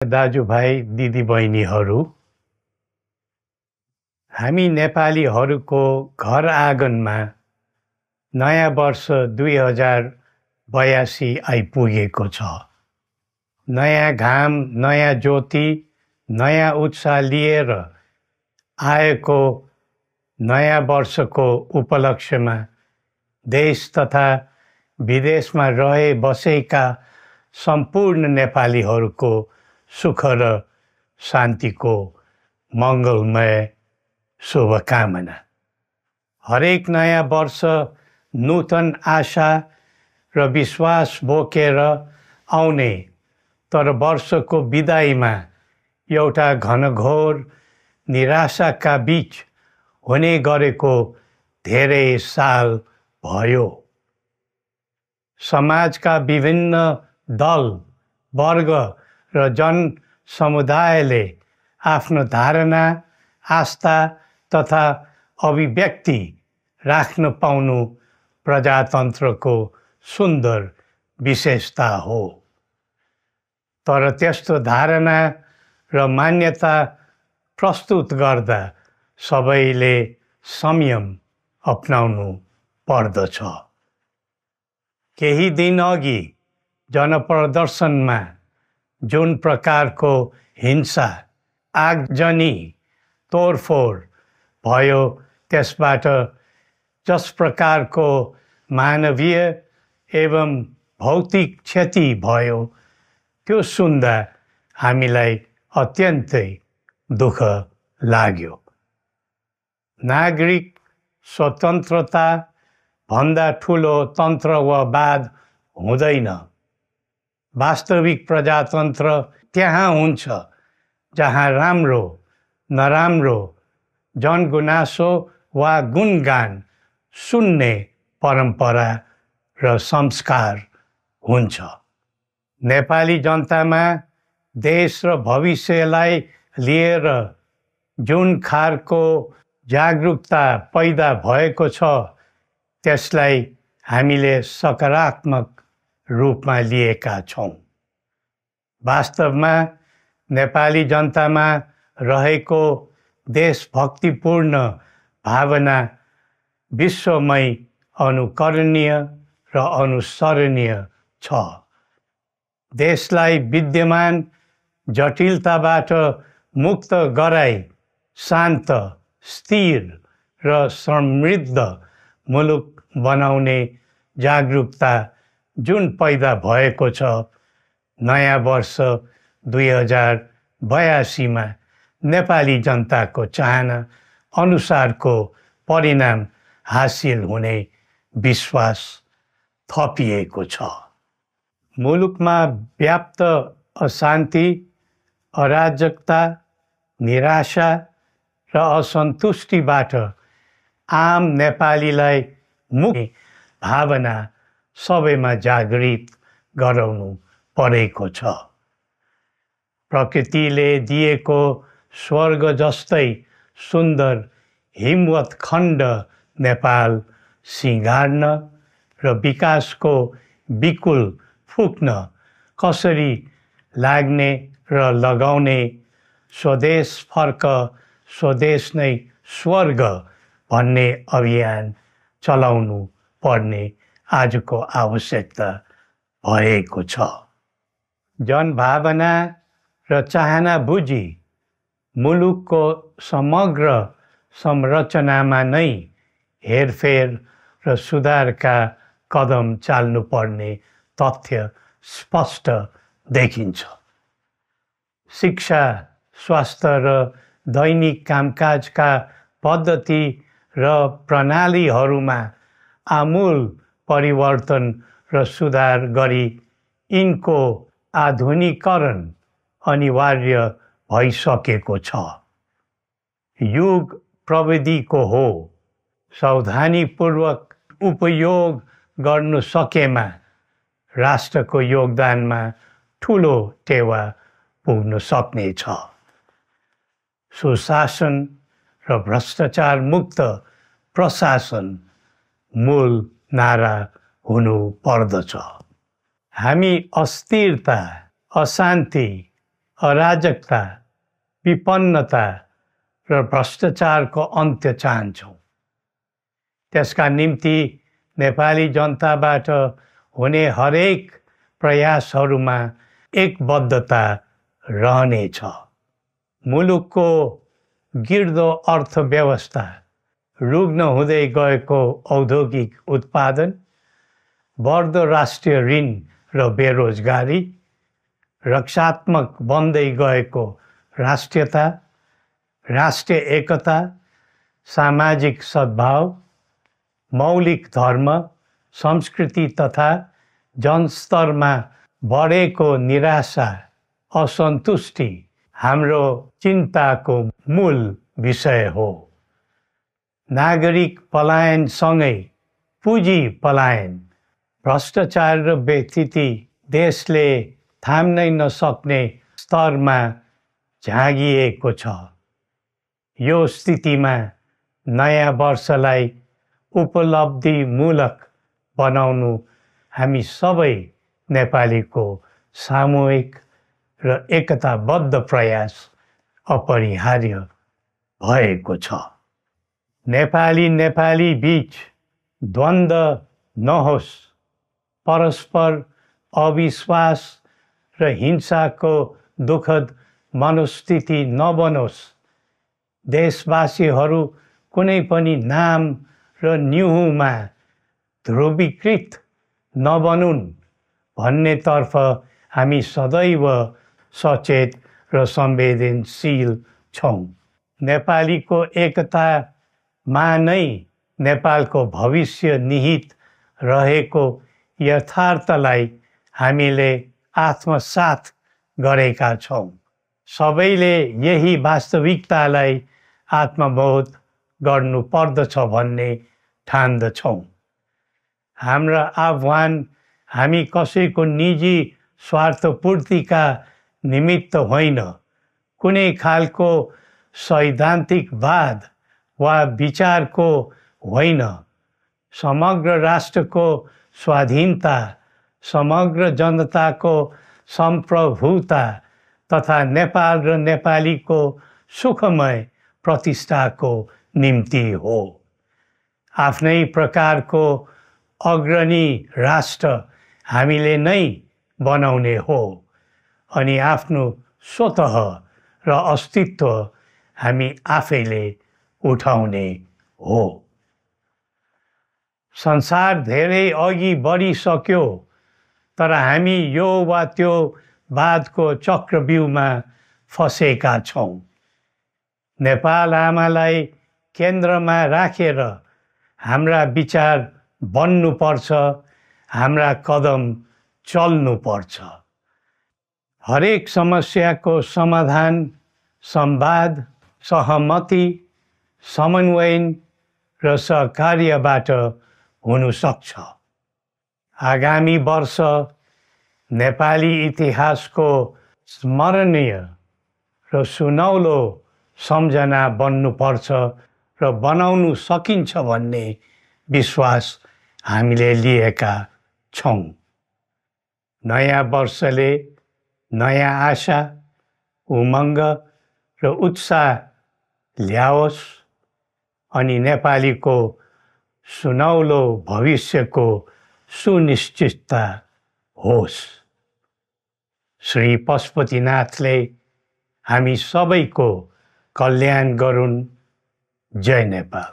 दाजुभाइ दिदीबहिनीहरू, हामी नेपालीहरूको घर आँगनमा नयाँ वर्ष 2082 आइपुगेको छ। नयाँ घाम, नयाँ ज्योति, नयाँ उत्साह लिएर आएको नयाँ वर्षको उपलक्ष्यमा देश तथा विदेशमा रहे बसेका सम्पूर्ण नेपालीहरूको सुख र शान्तिको मङ्गलमय शुभकामना। हरेक नयाँ वर्ष नूतन आशा र विश्वास बोकेर आउने, तर वर्षको बिदाईमा एउटा घनघोर निराशाका बीच हुने गरेको धेरै साल भयो। समाजका विभिन्न दल, वर्ग र जन समुदायले आफ्नो धारणा, आस्था तथा अभिव्यक्ति राख्न पाउनु प्रजातन्त्रको सुन्दर विशेषता हो। तर त्यस्तो धारणा र मान्यता प्रस्तुत गर्दा सबैले संयम अपनाउनु पर्दछ। केही दिन अघि जनप्रदर्शनमा जुन प्रकारको हिंसा, आगजनी, तोडफोड भयो, त्यसबाट जस प्रकारको मानवीय एवं भौतिक क्षति भयो, त्यो सुन्दा हामीलाई अत्यन्तै दुःख लाग्यो। नागरिक स्वतन्त्रता भन्दा ठुलो तन्त्रवाद हुँदैन। वास्तविक प्रजातन्त्र त्यहाँ हुन्छ जहाँ राम्रो, नराम्रो, जनगुनासो वा गुणगान सुन्ने परम्परा र संस्कार हुन्छ। नेपाली जनतामा देश र भविष्यलाई लिएर जुन खालको जागरुकता पैदा भएको छ, त्यसलाई हामीले सकारात्मक रूपमा लिएका छौँ। वास्तवमा नेपाली जनतामा रहेको देशभक्तिपूर्ण भावना विश्वमै अनुकरणीय र अनुसरणीय छ। देशलाई विद्यमान जटिलताबाट मुक्त गराई शान्त, स्थिर र समृद्ध मुलुक बनाउने जागरुकता जुन पैदा भएको छ, नयाँ वर्ष 2082 मा नेपाली जनताको चाहना अनुसारको परिणाम हासिल हुने विश्वास थपिएको छ। मुलुकमा व्याप्त अशान्ति, अराजकता, निराशा र असन्तुष्टिबाट आम नेपालीलाई मुक्ति भावना सबैमा जागृत गराउनु परेको छ। प्रकृतिले दिएको स्वर्ग जस्तै सुन्दर हिमवत् खण्ड नेपाल सिँगार्न र विकासको बिकुल फुक्न कसरी लाग्ने र लगाउने स्वदेश फर्क, स्वदेश नै स्वर्ग भन्ने अभियान चलाउनु पर्ने आजको आवश्यकता भएको छ। जनभावना र चाहना बुझी मुलुकको समग्र संरचनामा नै हेरफेर र सुधारका कदम चाल्नुपर्ने तथ्य स्पष्ट देखिन्छ। शिक्षा, स्वास्थ्य र दैनिक कामकाजका पद्धति र प्रणालीहरूमा आमूल परिवर्तन र सुधार गरी यिनको आधुनिकीकरण अनिवार्य भइसकेको छ। युग प्रविधिको हो, सावधानीपूर्वक उपयोग गर्नु सकेमा राष्ट्रको योगदानमा ठुलो टेवा पुग्न सक्नेछ। सुशासन र भ्रष्टाचार मुक्त प्रशासन मूल नारा हुनु पर्दछ। हामी अस्थिरता, अशान्ति, अराजकता, विपन्नता र भ्रष्टाचारको अन्त्य चाहन्छौँ। त्यसका निम्ति नेपाली जनताबाट हुने हरेक प्रयासहरूमा एकबद्धता रहनेछ। मुलुकको गिर्दो अर्थव्यवस्था, रुग्न हुँदै गएको औद्योगिक उत्पादन, बढ्दो राष्ट्रिय ऋण र बेरोजगारी, रक्षात्मक बन्दै गएको राष्ट्रियता, राष्ट्रिय एकता, सामाजिक सद्भाव, मौलिक धर्म, संस्कृति तथा जनस्तरमा बढेको निराशा, असन्तुष्टि हाम्रो चिन्ताको मूल विषय हो। नागरिक पलायनसँगै पुँजी पलायन, भ्रष्टाचार र व्यथिति देशले थाम्नै नसक्ने स्तरमा झाँगिएको छ। यो स्थितिमा नयाँ वर्षलाई उपलब्धिमूलक बनाउनु हामी सबै नेपालीको सामूहिक र एकताबद्ध प्रयास अपरिहार्य भएको छ। नेपाली बीच द्वन्द्व नहोस्, परस्पर अविश्वास र हिंसाको दुःखद मनोस्थिति नबनोस्, देशवासीहरू कुनै पनि नाम र न्युहुमा ध्रुवीकृत नबनुन् भन्नेतर्फ हामी सदैव सचेत र संवेदनशील छौँ। नेपालीको एकतामा नै नेपालको भविष्य निहित रहेको यथार्थलाई हामीले आत्मसात गरेका छौँ। सबैले यही वास्तविकतालाई आत्मबोध गर्नुपर्दछ भन्ने ठान्दछौँ। हाम्रा आह्वान हामी कसैको निजी स्वार्थपूर्तिका निमित्त होइन, कुनै खालको सैद्धान्तिकवाद वा विचारको होइन, समग्र राष्ट्रको स्वाधीनता, समग्र जनताको सम्प्रभुता तथा नेपाल र नेपालीको सुखमय प्रतिष्ठाको निम्ति हो। आफ्नै प्रकारको अग्रणी राष्ट्र हामीले नै बनाउने हो अनि आफ्नो स्वतः र अस्तित्व हामी आफैले उठाउने हो। संसार धेरै अघि बढिसक्यो, तर हामी यो वा त्यो वादको चक्रव्यूहमा फँसेका छौँ। नेपाल आमालाई केन्द्रमा राखेर हाम्रा विचार बन्नुपर्छ, हाम्रा कदम चल्नुपर्छ। हरेक समस्याको समाधान संवाद, सहमति, समन्वयन र सहकार्यबाट हुन सक्छ। आगामी वर्ष नेपाली इतिहासको स्मरणीय र सुनौलो सम्झना बन्नुपर्छ र बनाउनु सकिन्छ भन्ने विश्वास हामीले लिएका छौँ। नयाँ वर्षले नयाँ आशा, उमङ्ग र उत्साह ल्याओस् अनि नेपालीको सुनौलो भविष्यको सुनिश्चितता होस्। श्री पशुपतिनाथले हामी सबैको कल्याण गरून्। जय नेपाल।